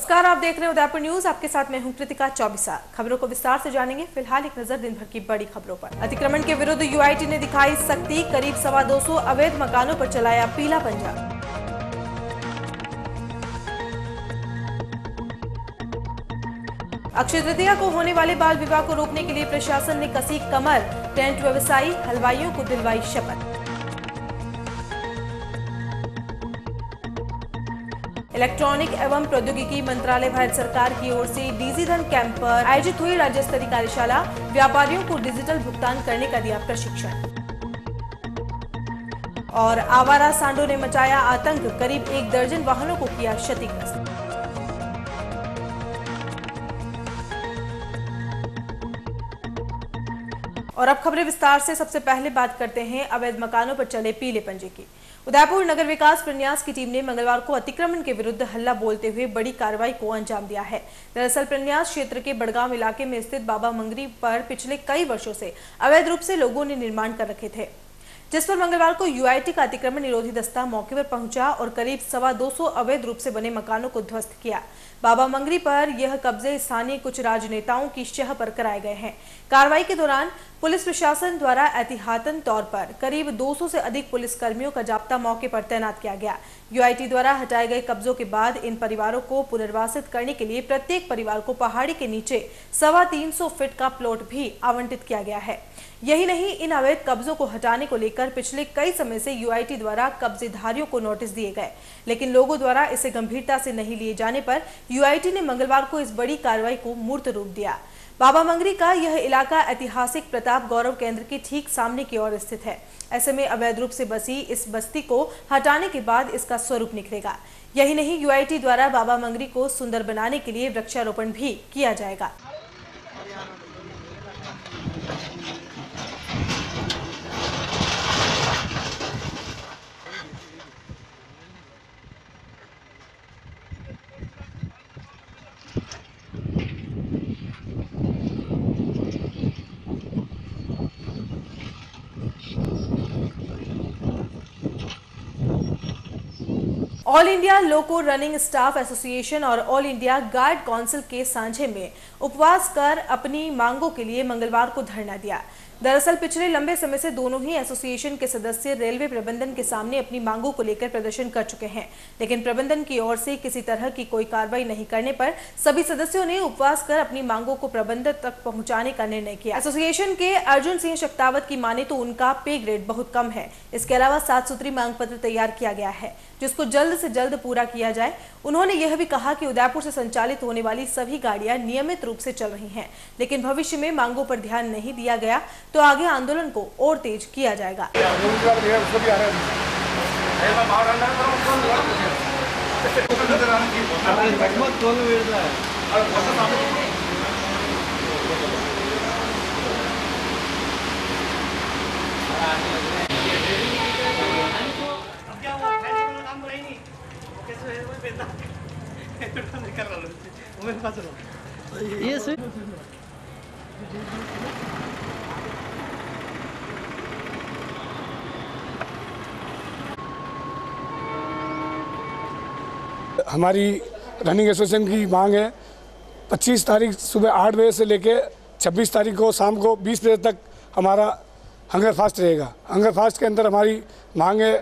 नमस्कार, आप देख रहे हैं उदयपुर न्यूज। आपके साथ मैं हूं कृतिका चौबीसा। खबरों को विस्तार से जानेंगे। फिलहाल एक नजर दिन भर की बड़ी खबरों पर। अतिक्रमण के विरुद्ध यूआईटी ने दिखाई सख्ती। करीब 225 अवैध मकानों पर चलाया पीला पंजा। अक्षय तृतीया को होने वाले बाल विवाह को रोकने के लिए प्रशासन ने कसी कमर। टेंट व्यवसायी हलवाइयों को दिलवाई शपथ। इलेक्ट्रॉनिक एवं प्रौद्योगिकी मंत्रालय भारत सरकार की ओर से डिजी धन कैंप पर आयोजित हुई राज्य स्तरीय कार्यशाला। व्यापारियों को डिजिटल भुगतान करने का दिया प्रशिक्षण। और आवारा सांडों ने मचाया आतंक। करीब 1 दर्जन वाहनों को किया क्षतिग्रस्त। और अब खबरें विस्तार से। सबसे पहले बात करते हैं अवैध मकानों पर चले पीले पंजे की। उदयपुर नगर विकास प्रन्यास की टीम ने मंगलवार को अतिक्रमण के विरुद्ध हल्ला बोलते हुए बड़ी कार्रवाई को अंजाम दिया है। दरअसल प्रन्यास क्षेत्र के बड़गांव इलाके में स्थित बाबा मंगरी पर पिछले कई वर्षों से अवैध रूप से लोगों ने निर्माण कर रखे थे, जिस पर मंगलवार को यूआईटी का अतिक्रमण निरोधी दस्ता मौके पर पहुंचा और करीब 225 अवैध रूप से बने मकानों को ध्वस्त किया। बाबा मंगरी पर यह कब्जे स्थानीय कुछ राजनेताओं की शह पर कराए गए हैं। कार्रवाई के दौरान पुलिस प्रशासन द्वारा एहतियातन तौर पर करीब 200 से अधिक पुलिस कर्मियों का जाब्ता मौके पर तैनात किया गया। यूआईटी द्वारा हटाए गए कब्जों के बाद इन परिवारों को पुनर्वासित करने के लिए प्रत्येक परिवार को पहाड़ी के नीचे 350 फीट का प्लॉट भी आवंटित किया गया है। यही नहीं, इन अवैध कब्जों को हटाने को लेकर पिछले कई समय से यूआईटी द्वारा कब्जेधारियों को नोटिस दिए गए, लेकिन लोगों द्वारा इसे गंभीरता से नहीं लिए जाने पर यूआईटी ने मंगलवार को इस बड़ी कार्रवाई को मूर्त रूप दिया। बाबा मंगरी का यह इलाका ऐतिहासिक प्रताप गौरव केंद्र के ठीक सामने की ओर स्थित है। ऐसे में अवैध रूप से बसी इस बस्ती को हटाने के बाद इसका स्वरूप निखरेगा। यही नहीं, यूआईटी द्वारा बाबा मंगरी को सुंदर बनाने के लिए वृक्षारोपण भी किया जाएगा। ऑल इंडिया लोको रनिंग स्टाफ एसोसिएशन और ऑल इंडिया गार्ड काउंसिल के साझे में उपवास कर अपनी मांगों के लिए मंगलवार को धरना दिया। दरअसल पिछले लंबे समय से दोनों ही एसोसिएशन के सदस्य रेलवे प्रबंधन के सामने अपनी मांगों को लेकर प्रदर्शन कर चुके हैं, लेकिन प्रबंधन की ओर से किसी तरह की कोई कार्रवाई नहीं करने पर सभी सदस्यों ने उपवास कर अपनी मांगों को प्रबंधन तक पहुंचाने का निर्णय किया। एसोसिएशन के अर्जुन सिंह शक्तावत की माने तो उनका पे ग्रेड बहुत कम है। इसके अलावा 7 सूत्री मांग पत्र तैयार किया गया है, जिसको जल्द से जल्द पूरा किया जाए। उन्होंने यह भी कहा कि उदयपुर से संचालित होने वाली सभी गाड़ियां नियमित रूप से चल रही हैं, लेकिन भविष्य में मांगों पर ध्यान नहीं दिया गया तो आगे आंदोलन को और तेज किया जाएगा। हमारी रनिंग एसोसिएशन की मांग है 25 तारीख सुबह 8 बजे से लेके 26 तारीख को शाम को 20 बजे तक हमारा हंगर फास्ट रहेगा। हंगर फास्ट के अंदर हमारी मांग है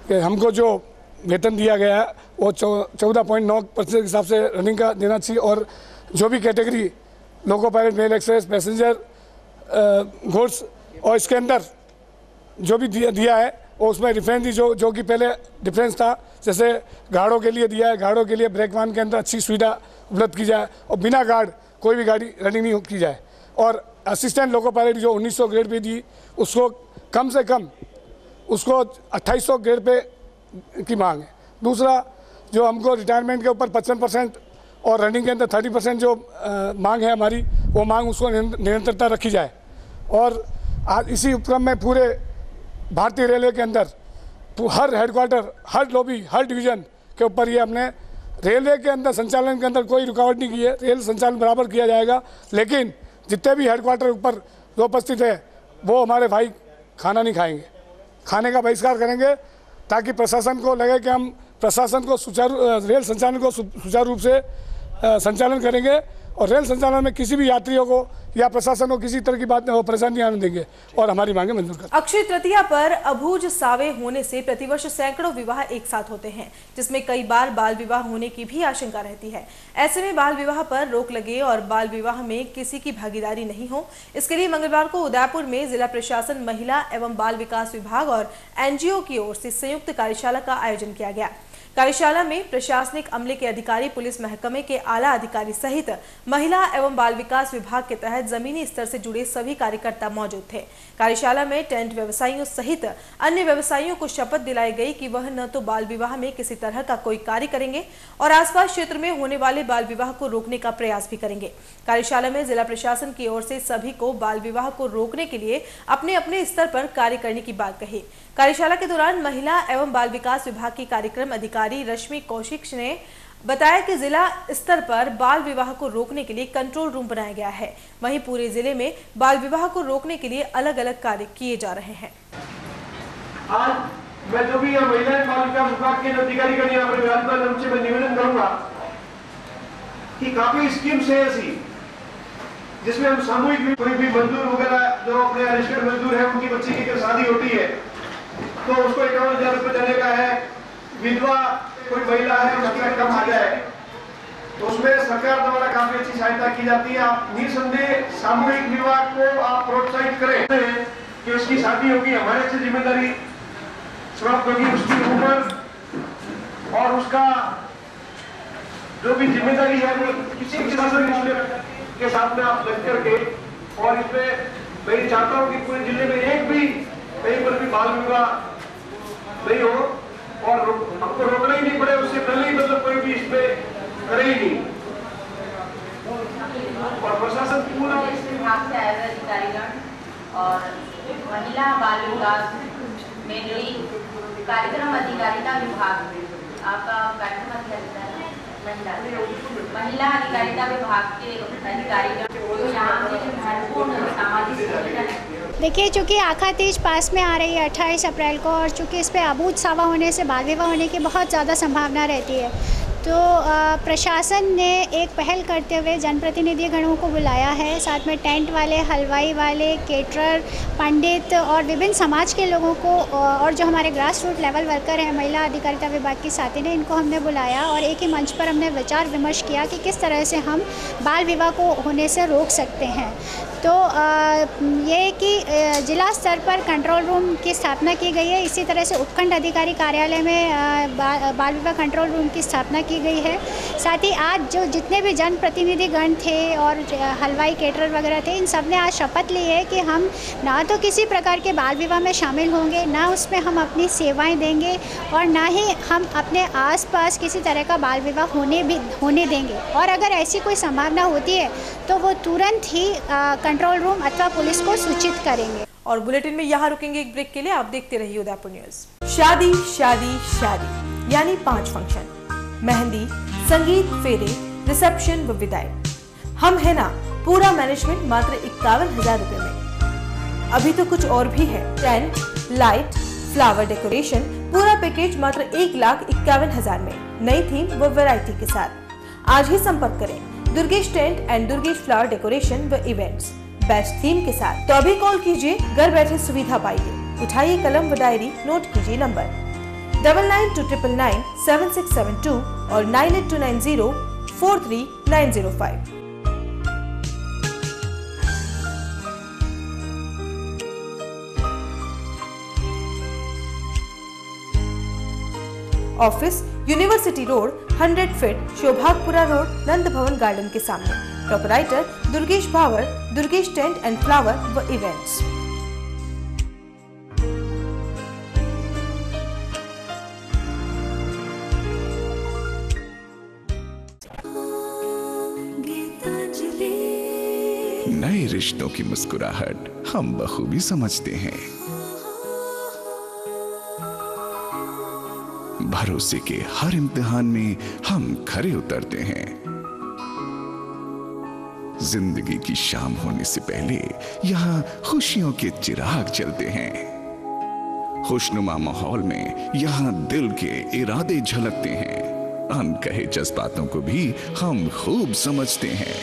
कि हमको जो वेतन दिया गया है वो 14.9% के हिसाब से रनिंग का देना चाहिए, और जो भी category loco pilot, mail express, passenger, goods, और इसके अंदर जो भी दिया है और उसमें डिफरेंस दी जो कि पहले डिफरेंस था, जैसे गार्डों के लिए दिया है, गार्डों के लिए ब्रेक वाहन के अंदर अच्छी सुविधा उपलब्ध की जाए और बिना गार्ड कोई भी गाड़ी रनिंग नहीं की जाए। और असिस्टेंट लोको पायलट जो 1900 ग्रेड पे दी, उसको कम से कम उसको 2800 ग्रेड पे की मांग है। दूसरा, जो हमको रिटायरमेंट के ऊपर 55% और रनिंग के अंदर 30% जो मांग है हमारी, वो मांग उसको निरंतरता रखी जाए। और आज इसी उपक्रम में पूरे भारतीय रेलवे के अंदर हर हेडक्वार्टर, हर लॉबी, हर डिवीज़न के ऊपर ये हमने रेलवे के अंदर संचालन के अंदर कोई रुकावट नहीं की है। रेल संचालन बराबर किया जाएगा, लेकिन जितने भी हेडक्वार्टर ऊपर जो उपस्थित है वो हमारे भाई खाना नहीं खाएंगे, खाने का बहिष्कार करेंगे, ताकि प्रशासन को लगे कि हम प्रशासन को सुचारू रेल संचालन को सुचारू रूप से संचालन करेंगे और रेल संचालन में किसी भी यात्रियों को या प्रशासन को किसी तरह की बात हो परेशानी आने देंगे और हमारी मांगे मंजूर करेंगे। अक्षय तृतीया पर अबूझ सावे होने से प्रतिवर्ष सैकड़ों विवाह एक साथ होते हैं, जिसमें कई बार बाल विवाह होने की भी आशंका रहती है। ऐसे में बाल विवाह पर रोक लगे और बाल विवाह में किसी की भागीदारी नहीं हो, इसके लिए मंगलवार को उदयपुर में जिला प्रशासन, महिला एवं बाल विकास विभाग और NGO की ओर से संयुक्त कार्यशाला का आयोजन किया गया। कार्यशाला में प्रशासनिक अमले के अधिकारी, पुलिस महकमे के आला अधिकारी सहित महिला एवं बाल विकास विभाग के तहत जमीनी स्तर से जुड़े सभी कार्यकर्ता मौजूद थे। कार्यशाला में टेंट व्यवसायियों सहित अन्य व्यवसायियों को शपथ दिलाई गई कि वह न तो बाल विवाह में किसी तरह का कोई कार्य करेंगे और आसपास क्षेत्र में होने वाले बाल विवाह को रोकने का प्रयास भी करेंगे। कार्यशाला में जिला प्रशासन की ओर से सभी को बाल विवाह को रोकने के लिए अपने अपने स्तर पर कार्य करने की बात कही। कार्यशाला के दौरान महिला एवं बाल विकास विभाग की कार्यक्रम अधिकारी रश्मि कौशिक ने बताया कि जिला स्तर पर बाल विवाह को रोकने के लिए कंट्रोल रूम बनाया गया है। वहीं पूरे जिले में बाल विवाह को रोकने के लिए अलग अलग कार्य किए जा रहे हैं। आज मैं जो भी महिला एवं बाल विकास विभाग के अधिकारी का मैं निवेदन करूंगा कि काफी स्कीम्स है ऐसी जिसमें हम सामूहिक कोई भी मजदूर वगैरह जो अपने रजिस्टर्ड मजदूर है उनकी बच्ची की शादी होती है तो उसको 51,000 रुपये देने का है। विधवा कोई महिला है उसका कम आ जाए तो उसमें सरकार द्वारा काफी अच्छी सहायता की जाती है। आप निसंदेह सामूहिक विवाह को आप प्रोत्साहित करें कि उसकी शादी होगी, हमारे से जिम्मेदारी समाप्त होगी, उसकी उम्र और उसका जो भी जिम्मेदारी है वो किसी के साथ में आप लग करके और इसमें मैं चाहता हूँ कि पूरे जिले में एक भी कहीं पर भी बाल विवाह नहीं हो और हमको रोकना ही नहीं पड़े, उससे पहले ही मतलब कोई भी इसमें करे ही नहीं। और प्रशासन पूरा विभाग से आए हुए अधिकारीगण और महिला बाल विकास मेनली कार्यक्रम अधिकारिता विभाग, आपका कार्यक्रम अधिकारिता महिला अधिकारिता विभाग के अधिकारीगण यहाँ के महत्वपूर्ण सामाजिक संगठन है। देखिए, चूँकि आखा तीज पास में आ रही है 28 अप्रैल को और चूँकि इस पर अबूझ सावा होने से बाल विवाह होने की बहुत ज़्यादा संभावना रहती है, तो प्रशासन ने एक पहल करते हुए जनप्रतिनिधि गणों को बुलाया है। साथ में टेंट वाले, हलवाई वाले, केटरर, पंडित और विभिन्न समाज के लोगों को और जो हमारे ग्रास रूट लेवल वर्कर हैं महिला अधिकारिता विभाग की साथी ने, इनको हमने बुलाया और एक ही मंच पर हमने विचार विमर्श किया कि किस तरह से हम बाल विवाह को होने से रोक सकते हैं। तो ये कि जिला स्तर पर कंट्रोल रूम की स्थापना की गई है। इसी तरह से उपखंड अधिकारी कार्यालय में बाल विवाह कंट्रोल रूम की स्थापना की गई है। साथ ही आज जो जितने भी जनप्रतिनिधि गण थे और हलवाई, केटरर वगैरह थे, इन सब ने आज शपथ ली है कि हम ना तो किसी प्रकार के बाल विवाह में शामिल होंगे, ना उसमें हम अपनी सेवाएं देंगे और ना ही हम अपने आसपास किसी तरह का बाल विवाह होने देंगे। और अगर ऐसी कोई संभावना होती है तो वो तुरंत ही कंट्रोल रूम अथवा पुलिस को सूचित करेंगे। और बुलेटिन में यहाँ रुकेंगे एक ब्रेक के लिए। आप देखते रहिए उदयपुर न्यूज। शादी शादी शादी यानी 5 फंक्शन, मेहंदी, संगीत, फेरे, रिसेप्शन व विदाई। हम है ना, पूरा मैनेजमेंट मात्र 51,000 रुपए में। अभी तो कुछ और भी है, टेंट, लाइट, फ्लावर डेकोरेशन, पूरा पैकेज मात्र 1,51,000 में, नई थीम व वैरायटी के साथ। आज ही संपर्क करें Durgesh tent and Durgesh flower decoration व इवेंट्स, बेस्ट थीम के साथ। तो अभी कॉल कीजिए, घर बैठे सुविधा पाइए। उठाइए कलम व डायरी, नोट कीजिए नंबर 992999 7672 और 98290 43905। Office university road, 100 feet, Shobhagpura road, Nand Bhavan garden के सामने। Proprietor Durgesh Bhavar, Durgesh tent and flower व इवेंट्स। नए रिश्तों की मुस्कुराहट हम बखूबी समझते हैं। भरोसे के हर इम्तिहान में हम खरे उतरते हैं। जिंदगी की शाम होने से पहले यहाँ खुशियों के चिराग जलते हैं। खुशनुमा माहौल में यहाँ दिल के इरादे झलकते हैं। अनकहे जज्बातों को भी हम खूब समझते हैं।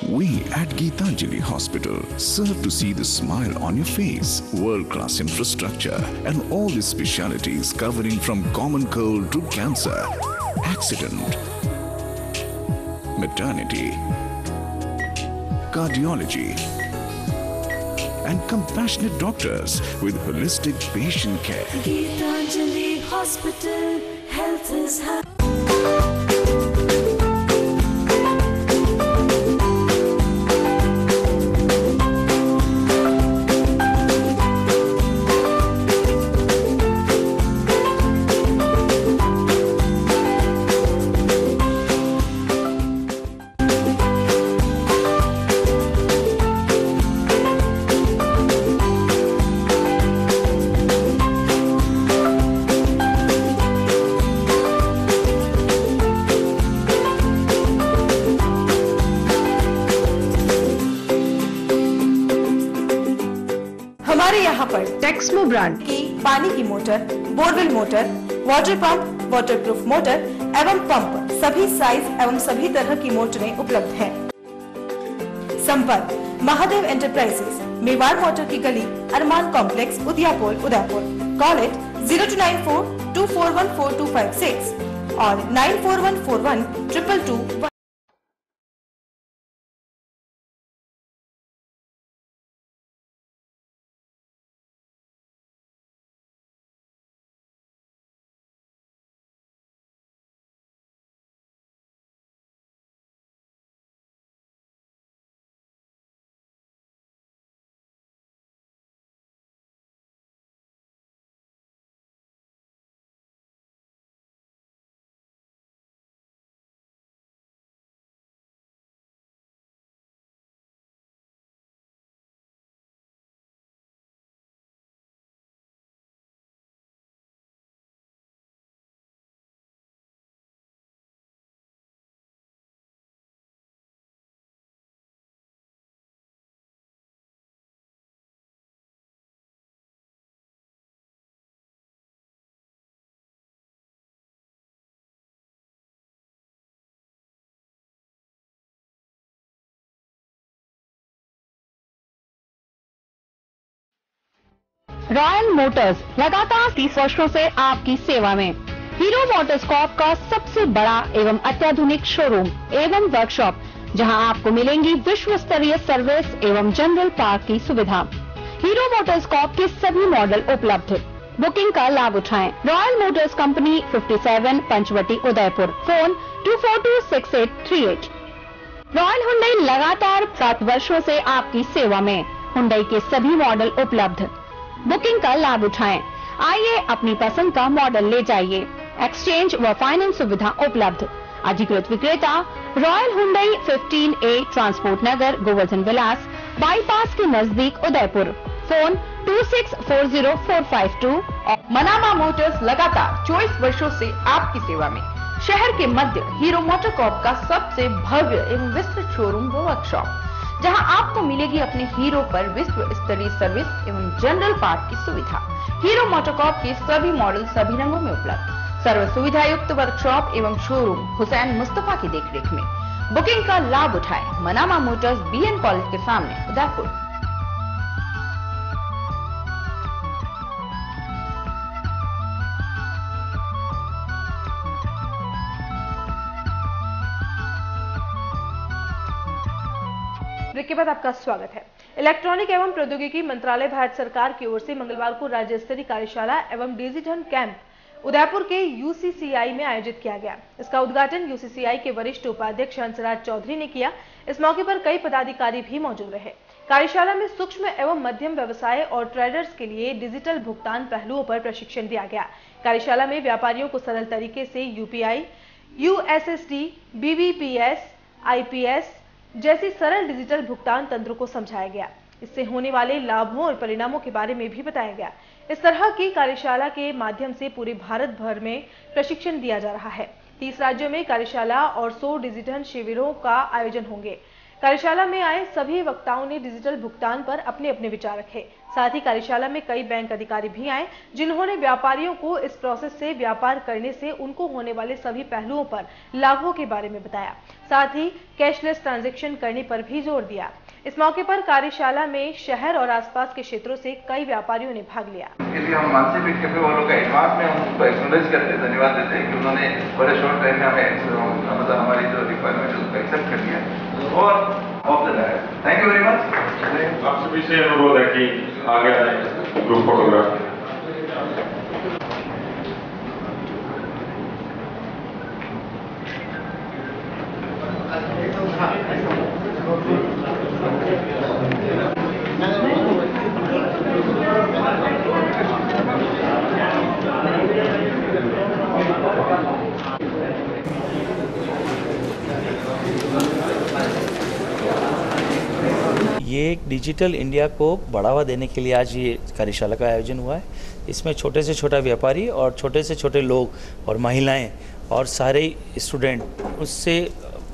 We at Geetanjali Hospital serve to see the smile on your face. World-class infrastructure and all the specialties covering from common cold to cancer, accident, maternity, cardiology, and compassionate doctors with holistic patient care. Geetanjali Hospital, health is high. हमारे यहाँ पर Texmo brand की पानी की motor, borewell motor, water pump, waterproof motor एवं pump सभी size एवं सभी तरह की मोटरें उपलब्ध हैं। संपर्क महादेव एंटरप्राइजेस, मेवाड़ मोटर की गली, अरमान कॉम्प्लेक्स, उदयपुर। कॉल इट 0294241426 और 94141222। रॉयल मोटर्स लगातार 30 वर्षों से आपकी सेवा में। हीरो मोटरकॉर्प का सबसे बड़ा एवं अत्याधुनिक शोरूम एवं वर्कशॉप, जहां आपको मिलेंगी विश्व स्तरीय सर्विस एवं जनरल पार्ट की सुविधा। हीरो मोटरकॉर्प के सभी मॉडल उपलब्ध। बुकिंग का लाभ उठाएं। Royal motors company 57 Panchavati Udaipur. Phone 2426838। Royal Hyundai लगातार 7 वर्षों से आपकी सेवा में। हुंडई के सभी मॉडल उपलब्ध। बुकिंग का लाभ उठाएं। आइए अपनी पसंद का मॉडल ले जाइए। एक्सचेंज व फाइनेंस सुविधा उपलब्ध। अधिकृत विक्रेता रॉयल हुंडई 15A ट्रांसपोर्ट नगर, गोवर्धन विलास, बाईपास के नजदीक उदयपुर। फोन 26404552। और मनामा मोटर्स लगातार 24 वर्षों से आपकी सेवा में। शहर के मध्य हीरो मोटरकॉर्प का सबसे भव्य एवं विस्तृत शोरूम व वर्कशॉप, जहां आपको मिलेगी अपने हीरो पर विश्व स्तरीय सर्विस एवं जनरल पार्ट की सुविधा। हीरो मोटरकॉर्प के सभी मॉडल सभी रंगों में उपलब्ध। सर्व सुविधा युक्त वर्कशॉप एवं शोरूम हुसैन मुस्तफा की देखरेख में। बुकिंग का लाभ उठाएं। मनामा मोटर्स BN कॉलेज के सामने उदयपुर। ब्रेक के बाद आपका स्वागत है। इलेक्ट्रॉनिक एवं प्रौद्योगिकी मंत्रालय भारत सरकार की ओर से मंगलवार को राज्य स्तरीय कार्यशाला एवं डिजिटल कैंप उदयपुर के UCCI में आयोजित किया गया। इसका उद्घाटन UCCI के वरिष्ठ उपाध्यक्ष हंसराज चौधरी ने किया। इस मौके पर कई पदाधिकारी भी मौजूद रहे। कार्यशाला में सूक्ष्म एवं मध्यम व्यवसाय और ट्रेडर्स के लिए डिजिटल भुगतान पहलुओं पर प्रशिक्षण दिया गया। कार्यशाला में व्यापारियों को सरल तरीके से UPI, USSD, BBPS, IPS जैसी सरल डिजिटल भुगतान तंत्रों को समझाया गया। इससे होने वाले लाभों और परिणामों के बारे में भी बताया गया। इस तरह की कार्यशाला के माध्यम से पूरे भारत भर में प्रशिक्षण दिया जा रहा है। 30 राज्यों में कार्यशाला और 100 डिजिटल शिविरों का आयोजन होंगे। कार्यशाला में आए सभी वक्ताओं ने डिजिटल भुगतान पर अपने अपने विचार रखे। साथ ही कार्यशाला में कई बैंक अधिकारी भी आए, जिन्होंने व्यापारियों को इस प्रोसेस से व्यापार करने से उनको होने वाले सभी पहलुओं पर लाभों के बारे में बताया। साथ ही कैशलेस ट्रांजैक्शन करने पर भी जोर दिया। इस मौके पर कार्यशाला में शहर और आसपास के क्षेत्रों से कई व्यापारियों ने भाग लिया। इसके लिए हम मानसी बीट कैफे वालों का एडवांस में हम उनको एक्नॉलेज करते हैं, धन्यवाद देते हैं कि उन्होंने बड़े शॉर्ट टाइम में हमें मतलब हमारी जो रिक्वायरमेंट है उसको एक्सेप्ट कर लिया और of the dire. Thank you very much. आप सभी से अनुरोध है कि आगे आ जाए ग्रुप फोटोग्राफ। ये एक डिजिटल इंडिया को बढ़ावा देने के लिए आज ये कार्यशाला का आयोजन हुआ है। इसमें छोटे से छोटा व्यापारी और छोटे से छोटे लोग और महिलाएं और सारे स्टूडेंट उससे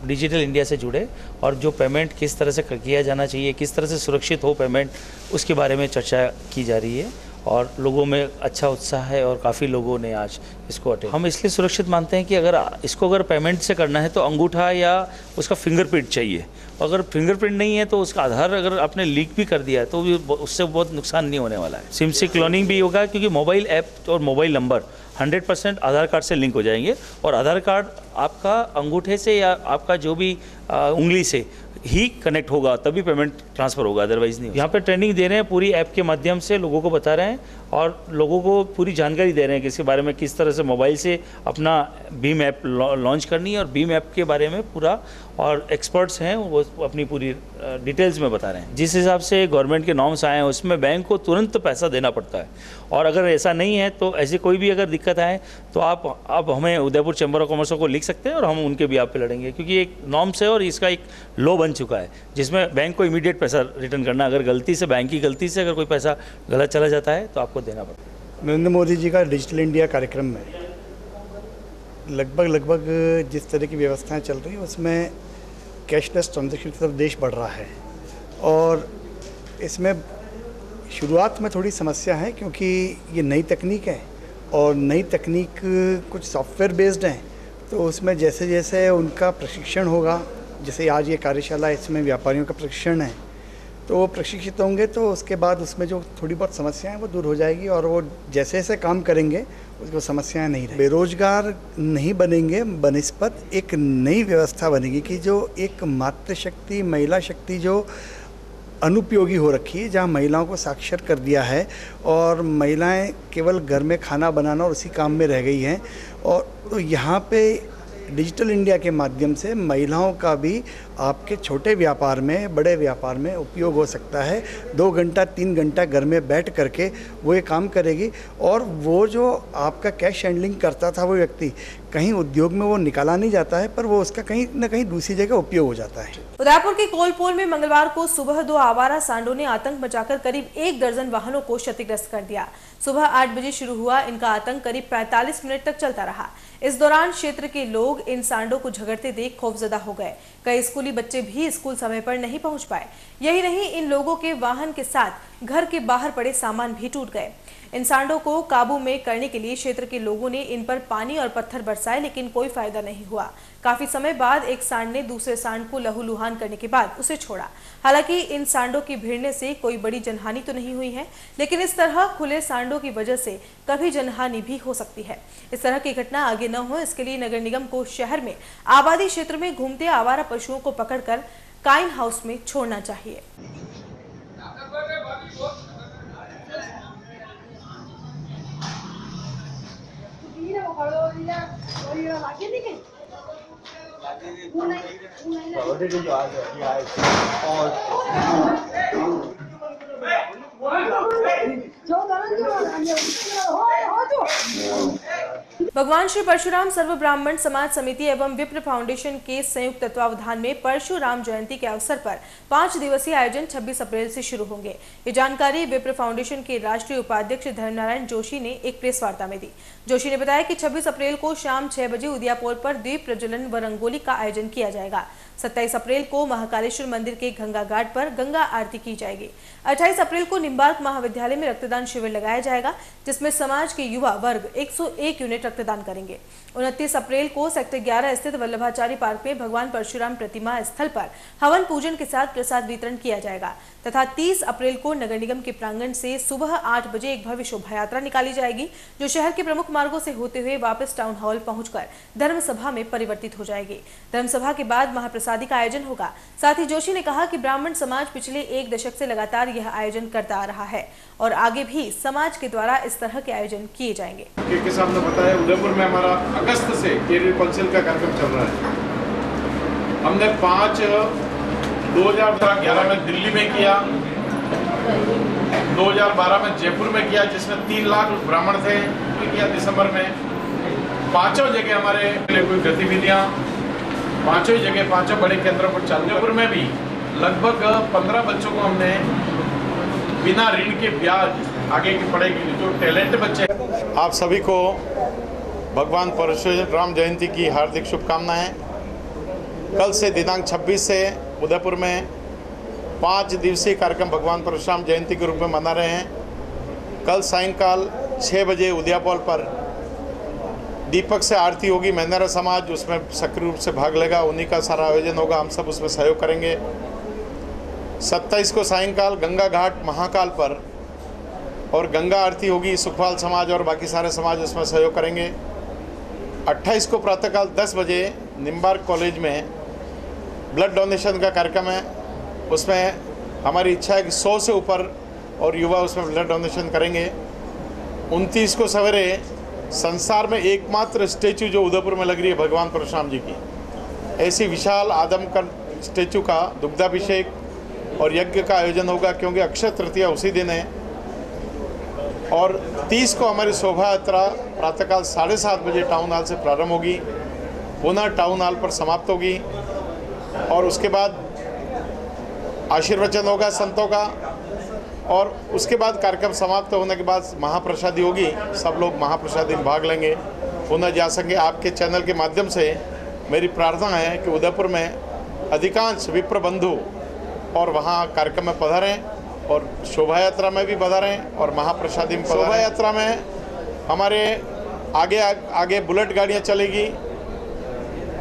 डिजिटल इंडिया से जुड़े और जो पेमेंट किस तरह से किया जाना चाहिए, किस तरह से सुरक्षित हो पेमेंट, उसके बारे में चर्चा की जा रही है और लोगों में अच्छा उत्साह है और काफ़ी लोगों ने आज इसको अटेंड। हम इसलिए सुरक्षित मानते हैं कि अगर पेमेंट से करना है तो अंगूठा या उसका फिंगरप्रिंट चाहिए। अगर फिंगरप्रिंट नहीं है तो उसका आधार अगर आपने लीक भी कर दिया है तो भी उससे बहुत नुकसान नहीं होने वाला है। सिम से क्लोनिंग भी होगा क्योंकि मोबाइल ऐप और मोबाइल नंबर 100% आधार कार्ड से लिंक हो जाएंगे और आधार कार्ड आपका अंगूठे से या आपका जो भी उंगली से ही कनेक्ट होगा तभी पेमेंट ट्रांसफ़र होगा, अदरवाइज़ नहीं। यहाँ पे ट्रेनिंग दे रहे हैं, पूरी ऐप के माध्यम से लोगों को बता रहे हैं और लोगों को पूरी जानकारी दे रहे हैं कि इसके बारे में किस तरह से मोबाइल से अपना भीम ऐप लॉन्च करनी है और भीम ऐप के बारे में पूरा और एक्सपर्ट्स हैं वो अपनी पूरी डिटेल्स में बता रहे हैं। जिस हिसाब से गवर्नमेंट के नॉर्म्स आए हैं उसमें बैंक को तुरंत पैसा देना पड़ता है और अगर ऐसा नहीं है तो ऐसी कोई भी अगर दिक्कत आए तो आप हमें उदयपुर चैम्बर ऑफ कॉमर्स को लिख सकते हैं और हम उनके भी आप पे लड़ेंगे, क्योंकि एक नॉर्म्स है और इसका एक लॉ बन चुका है जिसमें बैंक को इमीडिएट पैसा रिटर्न करना। अगर गलती से बैंक की गलती से अगर कोई पैसा गलत चला जाता है तो आपको देना पड़ता है। नरेंद्र मोदी जी का डिजिटल इंडिया कार्यक्रम में लगभग जिस तरह की व्यवस्थाएं चल रही है उसमें कैशलेस ट्रांजैक्शन की तरफ देश बढ़ रहा है और इसमें शुरुआत में थोड़ी समस्या है क्योंकि ये नई तकनीक है और नई तकनीक कुछ सॉफ्टवेयर बेस्ड हैं, तो उसमें जैसे जैसे उनका प्रशिक्षण होगा, जैसे आज ये कार्यशाला इसमें व्यापारियों का प्रशिक्षण है, तो वो प्रशिक्षित होंगे तो उसके बाद उसमें जो थोड़ी बहुत समस्याएं वो दूर हो जाएगी और वो जैसे जैसे काम करेंगे उसको समस्याएं नहीं रहेंगी। बेरोजगार नहीं बनेंगे, बनिस्पत एक नई व्यवस्था बनेगी कि जो एक मातृशक्ति महिला शक्ति जो अनुपयोगी हो रखी है, जहाँ महिलाओं को साक्षर कर दिया है और महिलाएं केवल घर में खाना बनाना और उसी काम में रह गई हैं, और तो यहाँ पे डिजिटल इंडिया के माध्यम से महिलाओं का भी आपके छोटे व्यापार में बड़े व्यापार में उपयोग हो सकता है। 2 घंटा 3 घंटा घर में बैठ करके वो ये काम करेगी और वो जो आपका कैश हैंडलिंग करता था वो व्यक्ति कहीं उद्योग में वो निकाला नहीं जाता है, पर वो उसका कहीं ना कहीं दूसरी जगह उपयोग हो जाता है। उदयपुर के कोलपोल में मंगलवार को सुबह 2 आवारा सांडों ने आतंक मचाकर करीब 1 दर्जन वाहनों को क्षतिग्रस्त कर दिया। सुबह 8 बजे शुरू हुआ इनका आतंक करीब 45 मिनट तक चलता रहा। इस दौरान क्षेत्र के लोग इन सांडों को झगड़ते देख खौफजदा हो गए। कई स्कूली बच्चे भी स्कूल समय पर नहीं पहुंच पाए। यही नहीं, इन लोगों के वाहन के साथ घर के बाहर पड़े सामान भी टूट गए। इन सांडों को काबू में करने के लिए क्षेत्र के लोगों ने इन पर पानी और पत्थर बरसाए, लेकिन कोई फायदा नहीं हुआ। काफी समय बाद एक सांड ने दूसरे सांड को लहूलुहान करने के बाद उसे छोड़ा। हालांकि इन सांडों की भिड़ने से कोई बड़ी जनहानि तो नहीं हुई है, लेकिन इस तरह खुले सांडों की वजह से कभी जनहानि भी हो सकती है। इस तरह की घटना आगे न हो, इसके लिए नगर निगम को शहर में आबादी क्षेत्र में घूमते आवारा पशुओं को पकड़कर काइन हाउस में छोड़ना चाहिए। भगवान श्री परशुराम सर्व ब्राह्मण समाज समिति एवं विप्र फाउंडेशन के संयुक्त तत्वावधान में परशुराम जयंती के अवसर पर 5 दिवसीय आयोजन 26 अप्रैल से शुरू होंगे। ये जानकारी विप्र फाउंडेशन के राष्ट्रीय उपाध्यक्ष धर्मनारायण जोशी ने एक प्रेस वार्ता में दी। जोशी ने बताया कि 26 अप्रैल को शाम 6 बजे उदयापोल पर दीप प्रज्वलन व रंगोली का आयोजन किया जाएगा। 27 अप्रैल को महाकालेश्वर मंदिर के गंगा घाट पर गंगा आरती की जाएगी। 28 अप्रैल को निम्बार्क महाविद्यालय में रक्तदान शिविर लगाया जाएगा, जिसमें समाज के युवा वर्ग 101 यूनिट रक्तदान करेंगे। 29 अप्रैल को सेक्टर 11 स्थित वल्लभाचार्य पार्क में भगवान परशुराम प्रतिमा स्थल पर हवन पूजन के साथ प्रसाद वितरण किया जाएगा तथा 30 अप्रैल को नगर निगम के प्रांगण से सुबह 8 बजे एक भव्य शोभा यात्रा निकाली जाएगी, जो शहर के प्रमुख मार्गों से होते हुए वापस टाउन हॉल पहुंचकर धर्म सभा में परिवर्तित हो जाएगी। धर्म सभा के बाद महाप्रसादी का आयोजन होगा। साथ ही जोशी ने कहा कि ब्राह्मण समाज पिछले 1 दशक से लगातार यह आयोजन करता आ रहा है और आगे भी समाज के द्वारा इस तरह के आयोजन किए जाएंगे। साहब ने बताया उदयपुर में हमारा अगस्त से कैरियर काउंसिल का कार्यक्रम चल रहा है। हमने 2011 में दिल्ली में किया, 2012 में जयपुर में किया जिसमें 3 लाख ब्राह्मण थे, किया दिसंबर में। 5 जगह हमारे कोई गतिविधियां 5 जगह 5 बड़े केंद्रों पर चल। जयपुर में भी लगभग 15 बच्चों को हमने बिना ऋण के ब्याज आगे की पढ़ाई के लिए जो टैलेंट बच्चे। आप सभी को भगवान परशुराम जयंती की हार्दिक शुभकामनाएं। कल से दिनांक 26 से उदयपुर में 5 दिवसीय कार्यक्रम भगवान परशुराम जयंती के रूप में मना रहे हैं। कल सायंकाल 6 बजे उदयपुर पर दीपक से आरती होगी। मैनारा समाज उसमें सक्रिय रूप से भाग लेगा, उन्हीं का सारा आयोजन होगा, हम सब उसमें सहयोग करेंगे। 27 को सायंकाल गंगा घाट महाकाल पर और गंगा आरती होगी, सुखपाल समाज और बाकी सारे समाज उसमें सहयोग करेंगे। 28 को प्रातःकाल 10 बजे निम्बार्क कॉलेज में ब्लड डोनेशन का कार्यक्रम है। उसमें हमारी इच्छा है कि 100 से ऊपर और युवा उसमें ब्लड डोनेशन करेंगे। 29 को सवेरे संसार में एकमात्र स्टेचू जो उदयपुर में लग रही है भगवान परशुराम जी की, ऐसी विशाल आदमकद स्टेचू का दुग्धाभिषेक और यज्ञ का आयोजन होगा, क्योंकि अक्षय तृतीया उसी दिन है। और 30 को हमारी शोभा यात्रा प्रातःकाल 7:30 बजे टाउन हॉल से प्रारंभ होगी, पुनः टाउन हॉल पर समाप्त होगी और उसके बाद आशीर्वचन होगा संतों का और उसके बाद कार्यक्रम समाप्त होने के बाद महाप्रसादी होगी। सब लोग महाप्रसादी में भाग लेंगे, पुनः जा सकेंगे। आपके चैनल के माध्यम से मेरी प्रार्थना है कि उदयपुर में अधिकांश विप्र बंधु और वहाँ कार्यक्रम में पधारें और शोभा यात्रा में भी पधारें और महाप्रसादी में। शोभा यात्रा में हमारे आगे बुलेट गाड़ियाँ चलेगी,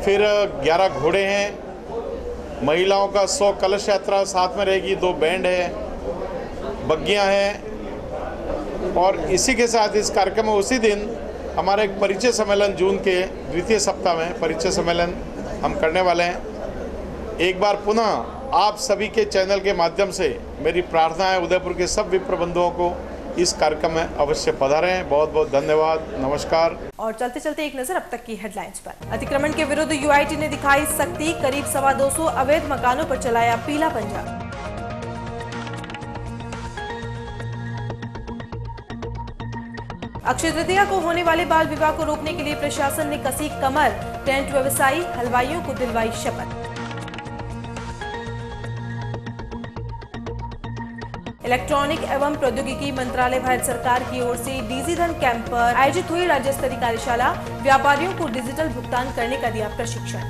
फिर 11 घोड़े हैं, महिलाओं का 100 कलश यात्रा साथ में रहेगी, 2 बैंड है, बग्गियां हैं। और इसी के साथ इस कार्यक्रम में उसी दिन हमारा एक परिचय सम्मेलन जून के द्वितीय सप्ताह में परिचय सम्मेलन हम करने वाले हैं। एक बार पुनः आप सभी के चैनल के माध्यम से मेरी प्रार्थना है उदयपुर के सब विप्र बंधुओं को इस कार्यक्रम में अवश्य पधारें। बहुत बहुत धन्यवाद, नमस्कार। और चलते चलते एक नजर अब तक की हेडलाइंस पर। अतिक्रमण के विरुद्ध यूआईटी ने दिखाई सख्ती, करीब 225 अवैध मकानों पर चलाया पीला पंजा। अक्षय तृतीया को होने वाले बाल विवाह को रोकने के लिए प्रशासन ने कसी कमर, टेंट व्यवसायी हलवाइयों को दिलवाई शपथ। इलेक्ट्रॉनिक एवं प्रौद्योगिकी मंत्रालय भारत सरकार की ओर से डिजी धन कैंप पर आयोजित हुई राज्य स्तरीय कार्यशाला, व्यापारियों को डिजिटल भुगतान करने का दिया प्रशिक्षण।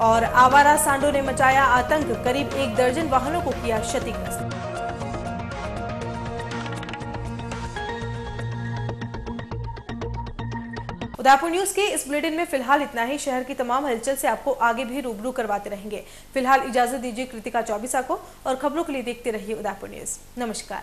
और आवारा सांडों ने मचाया आतंक, करीब 1 दर्जन वाहनों को किया क्षतिग्रस्त। उदयपुर न्यूज के इस बुलेटिन में फिलहाल इतना ही। शहर की तमाम हलचल से आपको आगे भी रूबरू करवाते रहेंगे। फिलहाल इजाजत दीजिए कृतिका चौबीसा को और खबरों के लिए देखते रहिए उदयपुर न्यूज। नमस्कार।